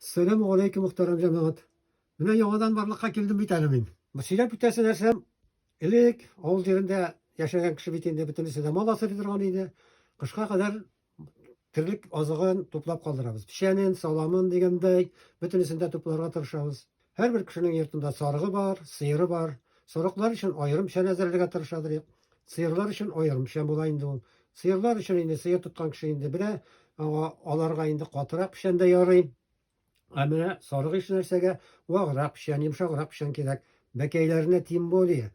Selamun aleyküm muhterem cemaat. Мен яңадан барлыкка килдем бит әле мин. Бу сөйләп битәсе нәрсәм, элек авыл җирендә яшәгән кеше бит инде бөтенесе дә мал асрый торган иде. Кышка кадәр терлек азыгын туплап калдырабыз. Печәнен, саламын дигәндәй, бөтенесен дә тупларга тырышабыз. Һәрбер кешенең йортында сарыгы бар, сыеры бар. Сарыклар өчен аерым печән әзерләргә тырышадыр. Сыерлар өчен аерым печән була инде ул. Сыерлар өчен инде сыер тоткан кеше инде белә, аларга инде катырак печән дә ярый. Менә сарык иш нәрсәгә ваграк печән, йомшаграк печән кирәк. Бәкәйләренә тем более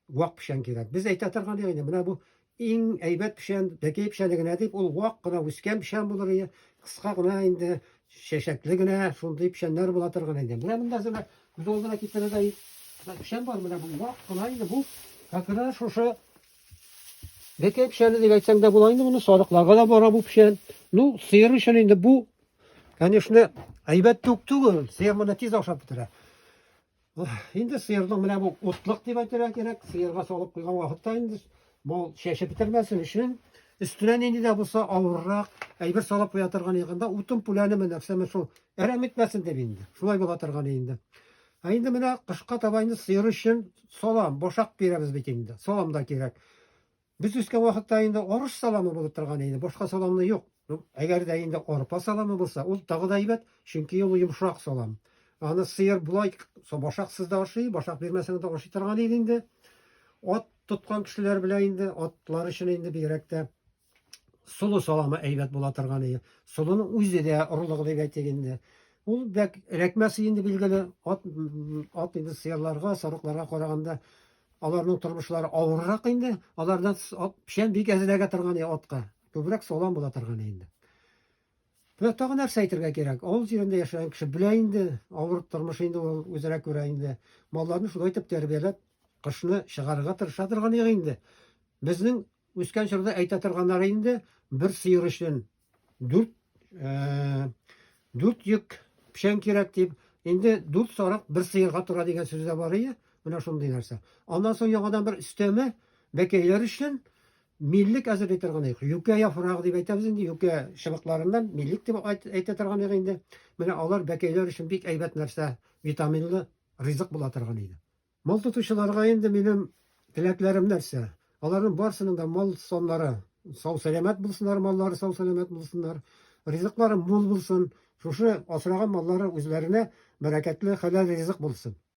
вак печән кирәк. Без әйтә торган инде, менә бу иң әйбәт печән, бәкәй печәне генә дип, ул вак кына үскән печән булыр иде. Кыска гына инде, чәчәкле генә, шундый печәннәр була торган инде. Менә монда зына күз алдына китердә печән бар, менә бу вак кына инде бу. Как раз шушы бәкәй печәне дип әйтсәң дә була инде, моны сарыкларга да бара бу печән. Ну, сыер өчен инде бу, конечно, әйбәт түгел, сыер моны тиз ашап бетерә. Инде сыерның менә бу утлык дип әйтергә кирәк, сыерга салып куйган вакытта инде мал чәчеп бетермәсен өчен өстенә инде дә булса авыррак әйбер салып куя торган ягында утын пүләне нәрсәме шул әрәм итмәсен дип инде. Шулай була торган инде. Инде менә кышка таба инде сыер өчен салам, башак бирәбез бит инде. Салам да кирәк. Без үскән вакытта инде арыш саламы булып торган инде, башка саламны юк. Әгәр дә инде арпа саламы булса, ул тагы да әйбәт, чөнки ул йомшак салам. Аны сыер булай башаксыз да ашый, башак бирмәсәң дә ашый торган иде инде. Ат тоткан кешеләр белән инде атлар өчен инде бигрәк тә сулы саламы әйбәт була торган иде. Сулының үзе дә орлыгы дип әйтик инде. Ул бәк рәкмәсе инде билгеле, ат инде сыерларга, сарыкларга караганда аларның тормышлары авыррак инде. Алардан печән бик әзерләргә торган иде атка. Күбрәк салам була торган инде. Бу тагы нәрсә әйтергә кирәк? Авыл җирендә яшәгән кеше белә инде, авыр тормыш инде ул үзенә күрә инде. Малларны шулай итеп тәрбияләп, кышны чыгарырга тырыша торган инде. Безнең үскән чорда әйтә торганнары инде, бер сыер өчен 4 йөк печән кирәк дип, инде 4 сарык бер сыерга тора дигән сүз дә бар иде. Менә шундый нәрсә. Аннан соң яңадан бер өстәмә бәкәйләр өчен миллек әзерләй торган иде. Юкә яфрагы дип әйтәбез инде, юкә чыбыкларыннан миллек дип әйтә торган иде инде. Менә алар бәкәйләр өчен бик әйбәт нәрсә, витаминлы ризык була торган иде. Мал тотучыларга инде минем теләкләрем нәрсә? Аларның барсының да мал соннары сау-сәламәт булсыннар, маллары сау-сәламәт булсыннар, ризыклары мул булсын, шушы асраган маллары үзләренә бәрәкәтле хәләл ризык булсын.